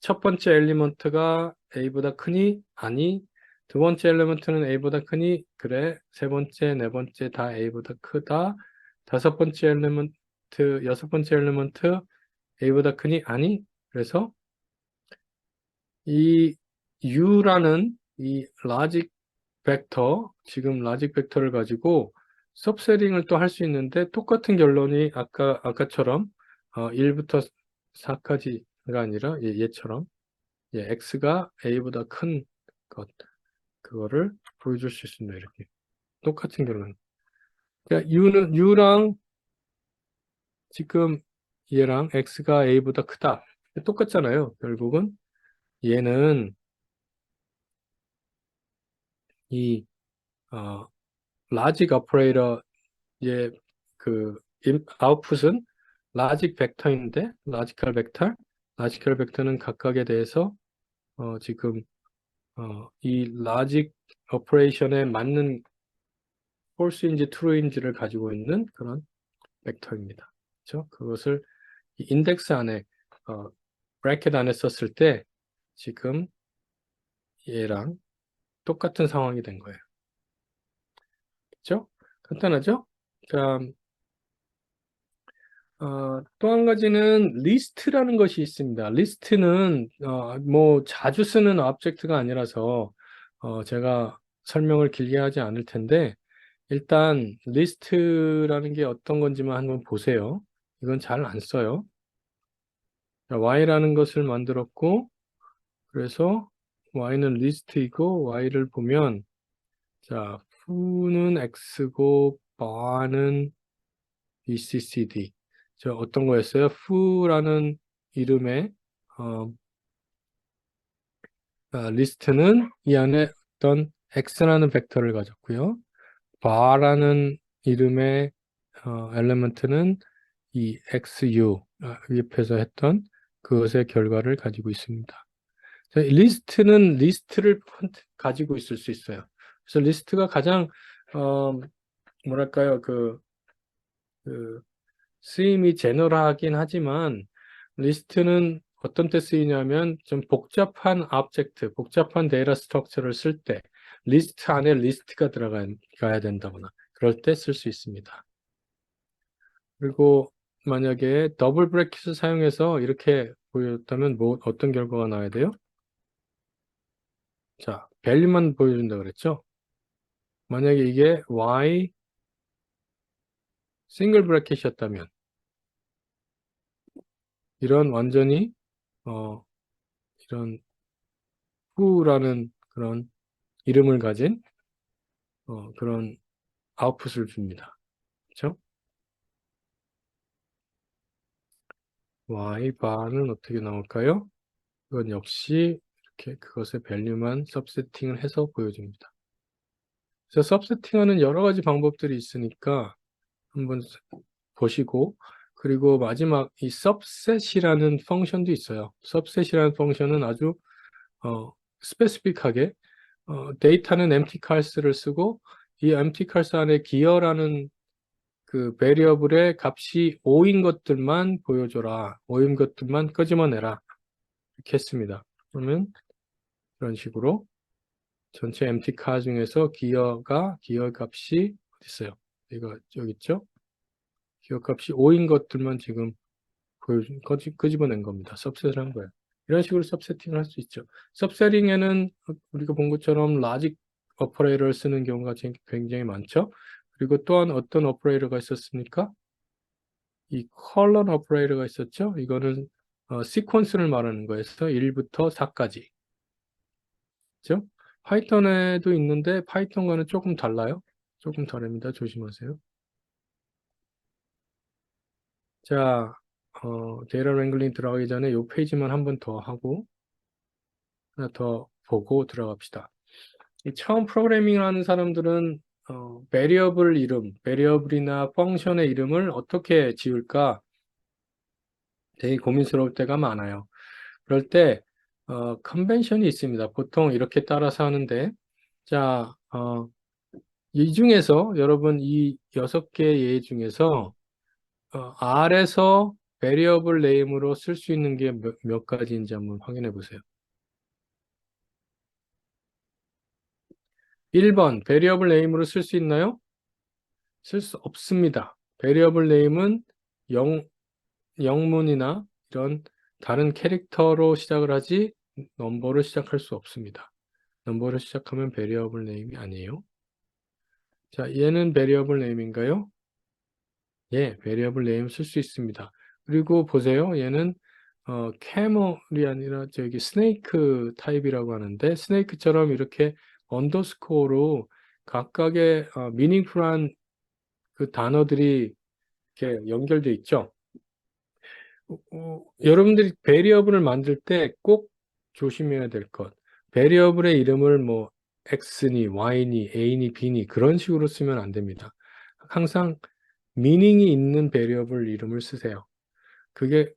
첫 번째 엘리먼트가 A보다 크니? 아니. 두 번째 엘리먼트는 A보다 크니? 그래. 세 번째, 네 번째 다 A보다 크다. 다섯 번째 엘리먼트 여섯 번째 엘리먼트 a보다 크니? 아니. 그래서 이 u라는 이 라직 벡터, 지금 라직 벡터를 가지고 섭세링을 또 할 수 있는데 똑같은 결론이 아까처럼 1부터 4까지가 아니라 얘처럼 x가 a보다 큰 것, 그거를 보여줄 수 있습니다. 이렇게 똑같은 결론. 그러니까 u랑 지금 얘랑 x가 a보다 크다. 똑같잖아요. 결국은 얘는 이 라직 오퍼레이터 그 아웃풋은 라직 벡터인데 라지컬 벡터는 각각에 대해서 지금 이 라직 오퍼레이션에 맞는 폴스인지 트루인지를 가지고 있는 그런 벡터입니다. 그렇죠? 그것을 이 인덱스 안에 브래켓 안에 썼을 때 지금 얘랑 똑같은 상황이 된 거예요. 그렇죠? 간단하죠? 자, 또 한 가지는 리스트라는 것이 있습니다. 리스트는 뭐 자주 쓰는 오브젝트가 아니라서 제가 설명을 길게 하지 않을 텐데 일단 리스트라는 게 어떤 건지만 한번 보세요. 이건 잘 안 써요. 자, y라는 것을 만들었고 그래서 y는 리스트이고 y를 보면 자, foo는 x고 bar는 BCCD. 저 어떤 거였어요? foo라는 이름의 리스트는 이 안에 어떤 x라는 벡터를 가졌고요. bar라는 이름의 엘리먼트는 이 xu 옆에서 했던 그것의 결과를 가지고 있습니다. 자, 리스트는 리스트를 가지고 있을 수 있어요. 그래서 리스트가 가장 뭐랄까요 그 쓰임이 제너럴하긴 하지만 리스트는 어떤 때 쓰이냐면 좀 복잡한 오브젝트, 복잡한 데이터 스트럭처를 쓸 때 리스트 안에 리스트가 들어가야 된다거나 그럴 때 쓸 수 있습니다. 그리고 만약에 더블 브래킷을 사용해서 이렇게 보였다면 어떤 결과가 나와야 돼요? 자, 밸류만 보여준다 그랬죠? 만약에 이게 y 싱글 브래킷이었다면 이런 완전히 이런 who라는 그런 이름을 가진 그런 아웃풋을 줍니다. 그렇죠? y bar는 어떻게 나올까요? 이건 역시 이렇게 그것의 밸류만 서브세팅을 해서 보여줍니다. 그래서 서브세팅하는 여러 가지 방법들이 있으니까 한번 보시고 그리고 마지막 이 subset이라는 펑션도 있어요. subset이라는 펑션은 아주 스페시픽하게 데이터는 empty cars를 쓰고 이 empty cars 안에 기어라는 그 베리어블의 값이 5인 것들만 보여줘라. 5인 것들만 끄집어내라. 이렇게 했습니다. 그러면 이런 식으로 전체 empty car 중에서 기어 값이 어디 있어요? 이거 여기 있죠? 기어 값이 5인 것들만 지금 끄집어낸 겁니다. 섭셋을 한 거예요. 이런 식으로 섭세팅을 할 수 있죠. 섭세팅에는 우리가 본 것처럼 라직 오퍼레이터를 쓰는 경우가 굉장히 많죠. 그리고 또한 어떤 오퍼레이터가 있었습니까? 이 컬런 오퍼레이터가 있었죠. 이거는 시퀀스를 말하는 거에서 1부터 4까지. 그죠? 파이썬에도 있는데 파이썬과는 조금 달라요. 조금 다릅니다. 조심하세요. 자, 데이터 랭글링 들어가기 전에 이 페이지만 한 번 더 하고 하나 더 보고 들어갑시다. 이 처음 프로그래밍을 하는 사람들은 베리어블 이름, 베리어블이나 펑션의 이름을 어떻게 지을까 되게 고민스러울 때가 많아요. 그럴 때 컨벤션이 있습니다. 보통 이렇게 따라서 하는데 자, 이 중에서 여러분 이 6개 예 중에서 R에서 베리어블 네임으로 쓸 수 있는 게 몇 가지인지 한번 확인해 보세요. 1번 베리어블 네임으로 쓸 수 있나요? 쓸 수 없습니다. 베리어블 네임은 영문이나 이런 다른 캐릭터로 시작을 하지 넘버로 시작할 수 없습니다. 넘버로 시작하면 베리어블 네임이 아니에요. 자, 얘는 베리어블 네임인가요? 예, 베리어블 네임 쓸 수 있습니다. 그리고 보세요. 얘는 캐멀이 아니라 저기 스네이크 타입이라고 하는데 스네이크처럼 이렇게 언더스코어로 각각의 미닝풀한 그 단어들이 이렇게 연결돼 있죠. 여러분들이 베리어블을 만들 때 꼭 조심해야 될 것. 베리어블의 이름을 뭐 X니 Y니 A니 B니 그런 식으로 쓰면 안 됩니다. 항상 미닝이 있는 베리어블 이름을 쓰세요. 그게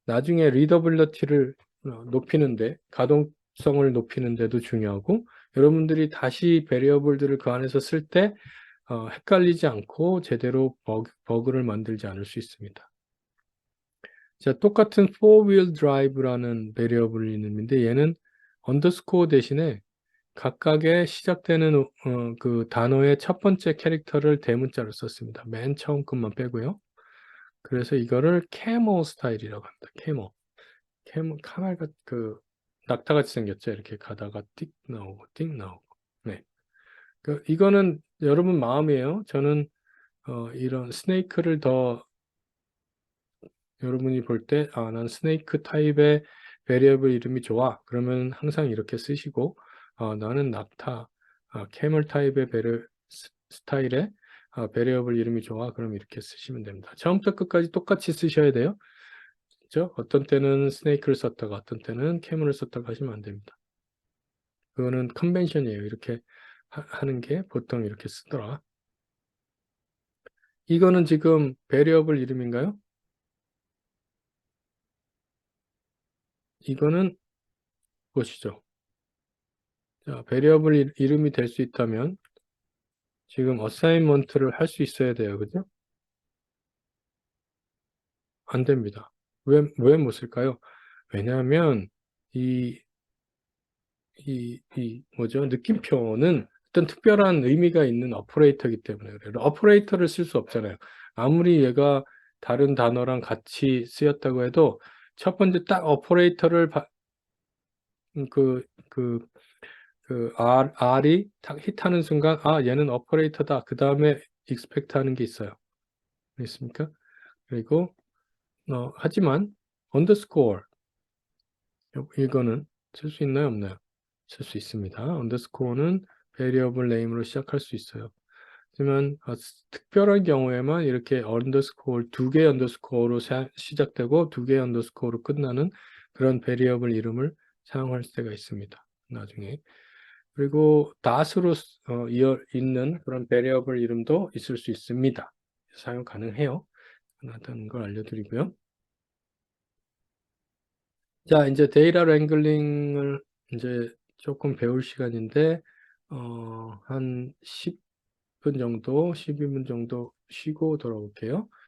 나중에 리더빌리티를 높이는데, 가동성을 높이는 데도 중요하고, 여러분들이 다시 베리어블들을 그 안에서 쓸 때 헷갈리지 않고 제대로 버그를 만들지 않을 수 있습니다. 자, 똑같은 4-wheel drive라는 베리어블 이름인데 얘는 언더스코어 대신에 각각의 시작되는 그 단어의 첫 번째 캐릭터를 대문자로 썼습니다. 맨 처음 것만 빼고요. 그래서 이거를 캐모 스타일이라고 합니다. 캐모 카멜가 그 낙타같이 생겼죠. 이렇게 가다가 띡 나오고 띡 나오고. 네. 이거는 여러분 마음이에요. 저는 이런 스네이크를 더 여러분이 볼 때, 난 스네이크 타입의 베리어블 이름이 좋아. 그러면 항상 이렇게 쓰시고, 나는 낙타, 캐멀 타입의 스타일의 베리어블 이름이 좋아. 그럼 이렇게 쓰시면 됩니다. 처음부터 끝까지 똑같이 쓰셔야 돼요. 그죠? 어떤 때는 스네이크를 썼다가, 어떤 때는 캐멀을 썼다가 하시면 안 됩니다. 그거는 컨벤션이에요. 이렇게 하는 게 보통 이렇게 쓰더라. 이거는 지금 베리어블 이름인가요? 이거는 보시죠. 자, 베리어블 이름이 될 수 있다면 지금 어사인먼트를 할 수 있어야 돼요. 그죠? 안 됩니다. 왜 못 쓸까요? 왜냐하면 뭐죠? 느낌표는 어떤 특별한 의미가 있는 오퍼레이터이기 때문에 그래요. 오퍼레이터를 쓸 수 없잖아요. 아무리 얘가 다른 단어랑 같이 쓰였다고 해도 첫 번째 딱 오퍼레이터를 그, 그, R이 딱 히트하는 순간, 얘는 오퍼레이터다. 그 다음에 expect 하는 게 있어요. 있습니까? 그리고, 하지만, underscore. 이거는 쓸 수 있나요? 없나요? 쓸 수 있습니다. underscore는 variable name으로 시작할 수 있어요. 하지만, 특별한 경우에만 이렇게 underscore, 두 개의 underscore로 시작되고 두 개의 underscore로 끝나는 그런 variable 이름을 사용할 때가 있습니다. 나중에. 그리고 dot으로 있는 그런 variable 이름도 있을 수 있습니다. 사용 가능해요. 하나다는 걸 알려드리고요. 자, 이제 데이터 랭글링을 이제 조금 배울 시간인데, 한 10분 정도, 12분 정도 쉬고 돌아올게요.